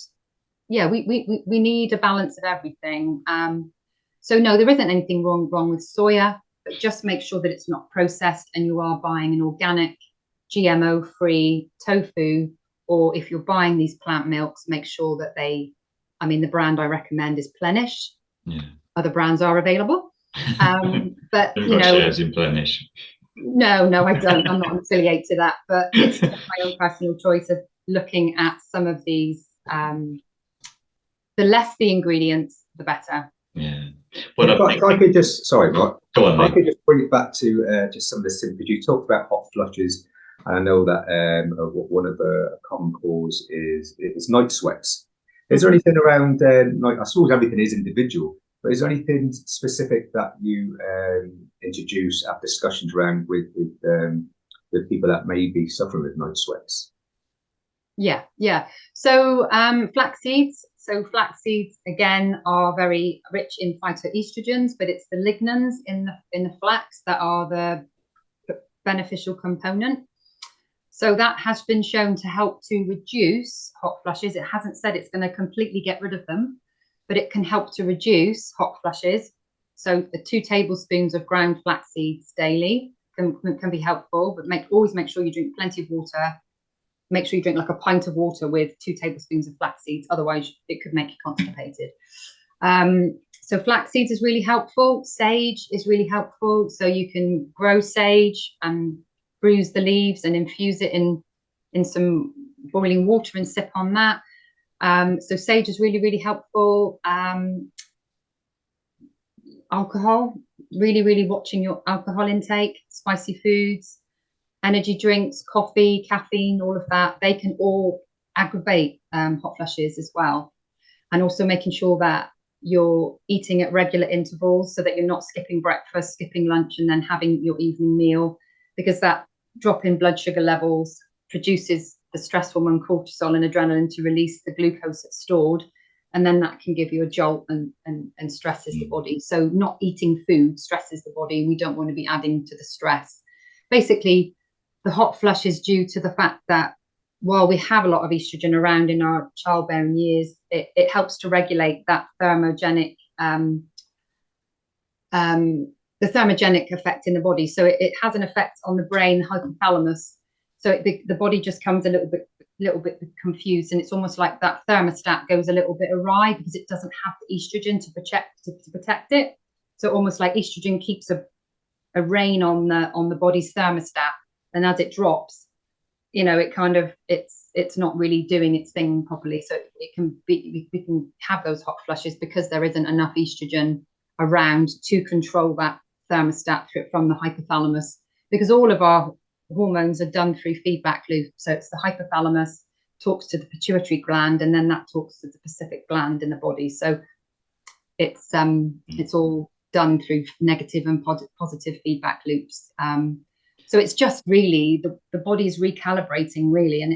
yeah, we need a balance of everything. So no, there isn't anything wrong with soya, but just make sure that it's not processed and you are buying an organic, GMO-free tofu, or if you're buying these plant milks, make sure that the brand I recommend is Plenish. Yeah. Other brands are available. But you know, shares in Plenish. No, I don't. I'm not affiliated to that, but it's just my own personal choice of looking at some of these. The less the ingredients, the better. Yeah. Well, if I could just, sorry, Mark. Go on, I could just bring it back to just some of the symptoms. You talked about hot flushes, and I know that one of the common cause is night sweats. Is there anything around night? I suppose everything is individual, but is there anything specific that you introduce, have discussions around with people that may be suffering with night sweats? Yeah. So flax seeds. So flax seeds again are very rich in phytoestrogens, but it's the lignans in the flax that are the beneficial component. So that has been shown to help to reduce hot flushes. It hasn't said it's going to completely get rid of them, but it can help to reduce hot flushes. So the 2 tablespoons of ground flax seeds daily can be helpful, but always make sure you drink plenty of water. Make sure you drink like a pint of water with 2 tablespoons of flax seeds. Otherwise, it could make you constipated. So flax seeds is really helpful. Sage is really helpful. So you can grow sage and bruise the leaves and infuse it in some boiling water and sip on that. So sage is really, really helpful. Alcohol, really watching your alcohol intake, spicy foods, energy drinks, coffee, caffeine, all of that, they can all aggravate hot flushes as well. And also making sure that you're eating at regular intervals so that you're not skipping breakfast, skipping lunch, and then having your evening meal, because that drop in blood sugar levels produces the stress hormone cortisol and adrenaline to release the glucose that's stored. And then that can give you a jolt and stresses the body. So not eating food stresses the body. We don't want to be adding to the stress. Basically, the hot flush is due to the fact that while we have a lot of estrogen around in our childbearing years, it helps to regulate that thermogenic, the thermogenic effect in the body. So it has an effect on the brain, hypothalamus. So the body just comes a little bit confused, and it's almost like that thermostat goes a little bit awry because it doesn't have the estrogen to protect it. So almost like estrogen keeps a rein on the body's thermostat. And as it drops, you know, it's not really doing its thing properly. So we can have those hot flushes because there isn't enough estrogen around to control that thermostat from the hypothalamus, because all of our hormones are done through feedback loops. So it's the hypothalamus talks to the pituitary gland, and then that talks to the specific gland in the body. So it's all done through negative and positive feedback loops. So it's just really the body's recalibrating really, and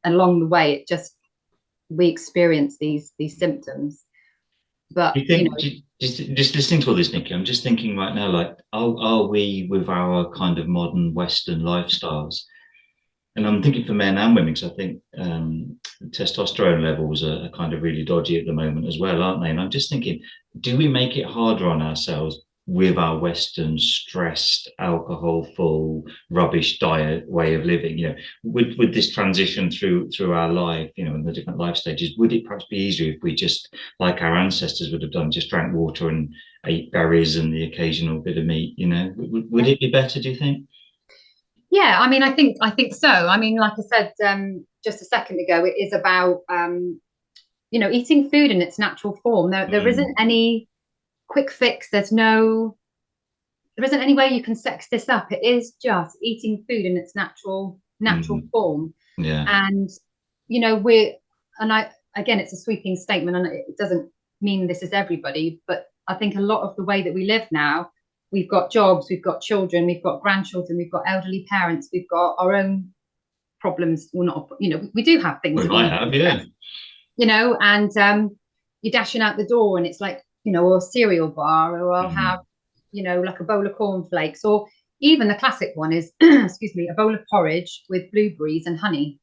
along the way we experience these symptoms. But just listening to all this, Nikki, I'm just thinking right now, like, are we with our kind of modern Western lifestyles And I'm thinking for men and women, because I think testosterone levels are kind of really dodgy at the moment as well, aren't they? And I'm just thinking, do we make it harder on ourselves with our Western stressed, alcohol-full, rubbish diet way of living? You know, would this transition through our life, you know, in the different life stages, would it perhaps be easier if we just, like our ancestors would have done, just drank water and ate berries and the occasional bit of meat? You know, would it be better, do you think? Yeah, I mean, I think so. I mean, like I said just a second ago, it is about you know, eating food in its natural form. There isn't any quick fix. There isn't any way you can sex this up. It is just eating food in its natural form. Yeah. And you know, again, it's a sweeping statement, and it doesn't mean this is everybody, but I think a lot of the way that we live now, we've got jobs, we've got children, we've got grandchildren, we've got elderly parents, we've got our own problems. Well, not, you know, we do have things. We might have, yeah. You know, and you're dashing out the door, and it's like, you know, or a cereal bar, or I'll have, you know, like a bowl of cornflakes, or even the classic one is, excuse me, a bowl of porridge with blueberries and honey.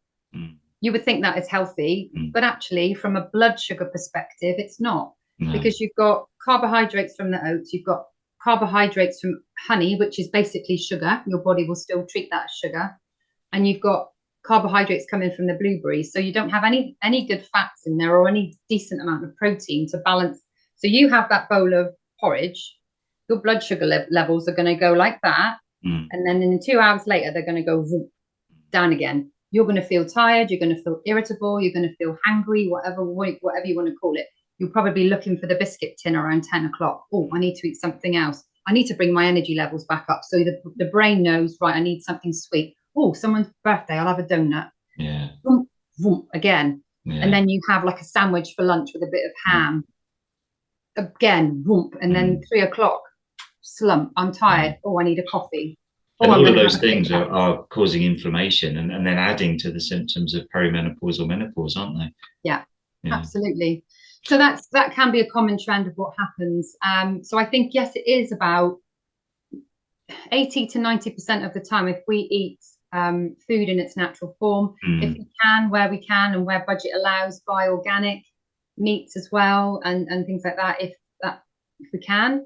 You would think that is healthy, but actually, from a blood sugar perspective, it's not, because you've got carbohydrates from the oats, you've got carbohydrates from honey, which is basically sugar. Your body will still treat that as sugar, and you've got carbohydrates coming from the blueberries, so you don't have any good fats in there or any decent amount of protein to balance. So you have that bowl of porridge, your blood sugar levels are going to go like that, and then in 2 hours later they're going to go down again. You're going to feel tired, you're going to feel irritable, you're going to feel hangry, whatever you want to call it. You'll probably be looking for the biscuit tin around 10 o'clock. Oh, I need to eat something else. I need to bring my energy levels back up. So the brain knows, right, I need something sweet. Oh, someone's birthday, I'll have a donut. Yeah. Vroom, vroom, again. Yeah. And then you have like a sandwich for lunch with a bit of ham. Again, vroom. And then 3 o'clock, slump. I'm tired. Oh, I need a coffee. And all of those things are causing inflammation and then adding to the symptoms of perimenopause or menopause, aren't they? Yeah. Absolutely. So that can be a common trend of what happens. So I think, yes, it is about 80 to 90% of the time, if we eat food in its natural form, if we can, where we can, and where budget allows, buy organic meats as well, and things like that, if we can.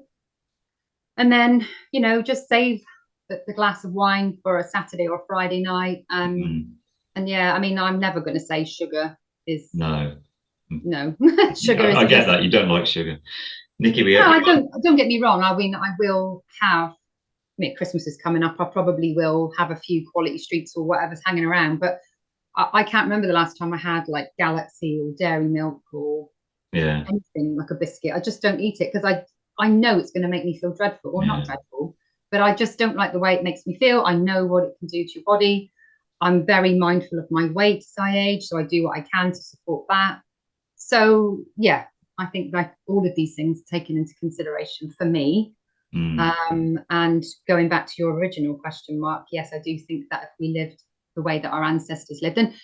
And then, you know, just save the glass of wine for a Saturday or Friday night. And yeah, I mean, I'm never going to say sugar is no. Sugar is. I get that you don't like sugar, Nikki. I don't get me wrong. I mean, I will have. I mean, Christmas is coming up. I probably will have a few quality streets or whatever's hanging around, but I can't remember the last time I had like Galaxy or Dairy Milk or anything like a biscuit. I just don't eat it because I know it's going to make me feel dreadful, or not dreadful, but I just don't like the way it makes me feel. I know what it can do to your body. I'm very mindful of my weight as I age, so I do what I can to support that. So yeah, I think like all of these things taken into consideration for me. And going back to your original question, Mark, yes, I do think that if we lived the way that our ancestors lived, and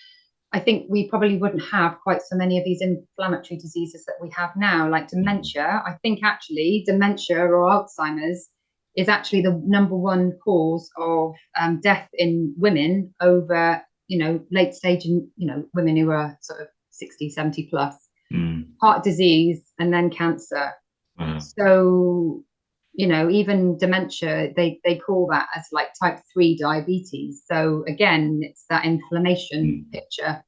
I think we probably wouldn't have quite so many of these inflammatory diseases that we have now, like dementia. I think actually dementia or Alzheimer's is actually the #1 cause of death in women over, you know, late stage, and, you know, women who are sort of 60, 70 plus, heart disease, and then cancer. Wow. So, you know, even dementia, they call that as like type 3 diabetes. So again, it's that inflammation picture.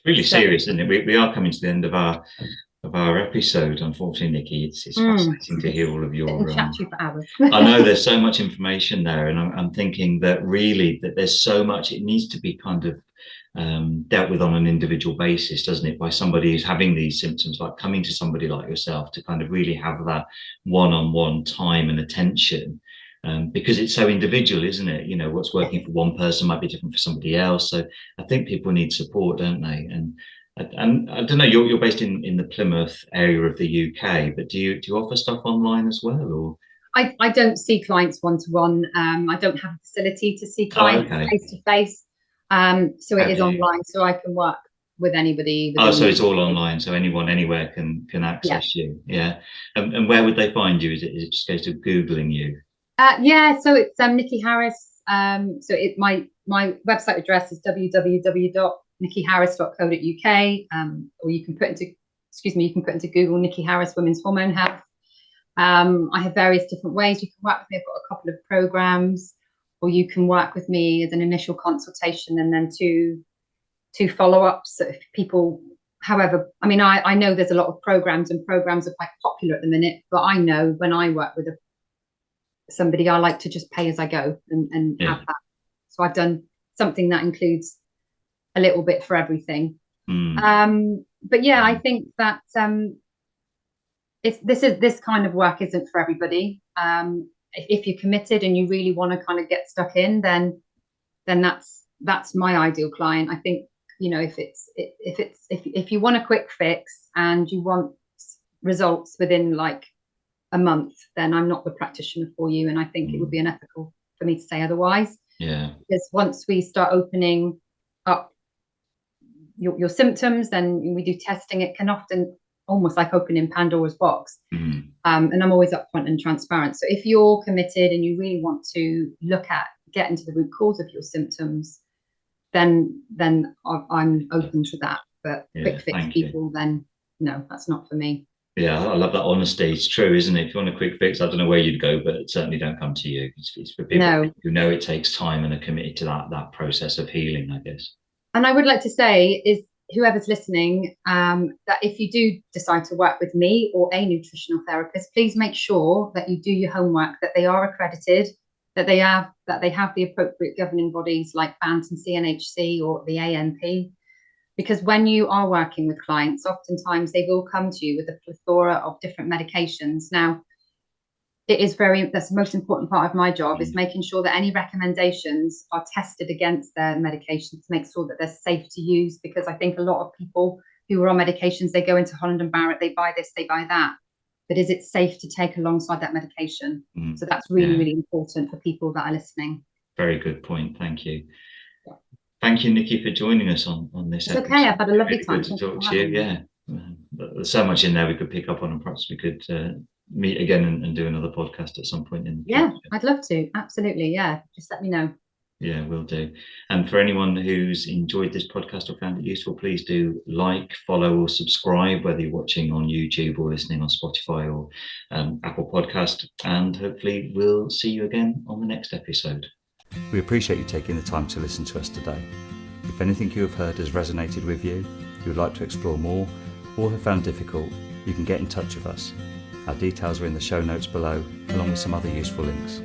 Really serious, isn't it? We are coming to the end of our episode, unfortunately, Nikki. It's fascinating to hear all of your chat to you for hours. I know there's so much information there, and I'm thinking that really that there's so much, it needs to be kind of dealt with on an individual basis, doesn't it, by somebody who's having these symptoms, like coming to somebody like yourself to kind of really have that one-on-one time and attention, because it's so individual, isn't it? You know, what's working for one person might be different for somebody else. So I think people need support, don't they? And I don't know, you're based in the Plymouth area of the UK, but do you offer stuff online as well, or? I don't see clients one-to-one. I don't have a facility to see clients face-to-face. So it is online, so I can work with anybody. So it's all online, so anyone anywhere can access you. Yeah. And where would they find you? Is it just a case of Googling you? Yeah, so it's Nikki Harris My website address is www.nikkiharris.co.uk, or you can put into Google Nikki Harris Women's Hormone Health. I have various different ways you can work with me. I've got a couple of programs, or you can work with me as an initial consultation and then two follow-ups. So if people, however, I mean, I know there's a lot of programs, and programs are quite popular at the minute, but I know when I work with somebody, I like to just pay as I go and have that. So I've done something that includes a little bit for everything. But yeah, I think that this kind of work isn't for everybody. If you're committed and you really want to kind of get stuck in, then that's my ideal client. I think, you know, if you want a quick fix and you want results within like a month, then I'm not the practitioner for you, and I think it would be unethical for me to say otherwise. Because once we start opening up your symptoms, then we do testing. It can often almost like opening Pandora's box. And I'm always upfront and transparent. So if you're committed and you really want to get into the root cause of your symptoms, then I'm open to that. But quick fix people, then no, that's not for me. Yeah, I love that honesty. It's true, isn't it? If you want a quick fix, I don't know where you'd go, but certainly don't come to you. It's for people who know it takes time and are committed to that process of healing, I guess. And I would like to say is, whoever's listening, that if you do decide to work with me or a nutritional therapist, please make sure that you do your homework, that they are accredited, that they have the appropriate governing bodies like BANT and CNHC or the ANP. Because when you are working with clients, oftentimes they will come to you with a plethora of different medications. Now, that's the most important part of my job, is making sure that any recommendations are tested against their medications to make sure that they're safe to use. Because I think a lot of people who are on medications, they go into Holland & Barrett, they buy this, they buy that. But is it safe to take alongside that medication? So that's really, really important for people that are listening. Very good point. Thank you. Thank you, Nikki, for joining us on this episode. It's okay. I've had a lovely time. Good to talk to you. Yeah. There's so much in there we could pick up on, and perhaps we could meet again and do another podcast at some point in the future. I'd love to. Absolutely. Yeah. Just let me know. Yeah, will do. And for anyone who's enjoyed this podcast or found it useful, please do like, follow, or subscribe, whether you're watching on YouTube or listening on Spotify or Apple Podcast. And hopefully we'll see you again on the next episode. We appreciate you taking the time to listen to us today. If anything you have heard has resonated with you, you would like to explore more, or have found difficult, you can get in touch with us. Our details are in the show notes below, along with some other useful links.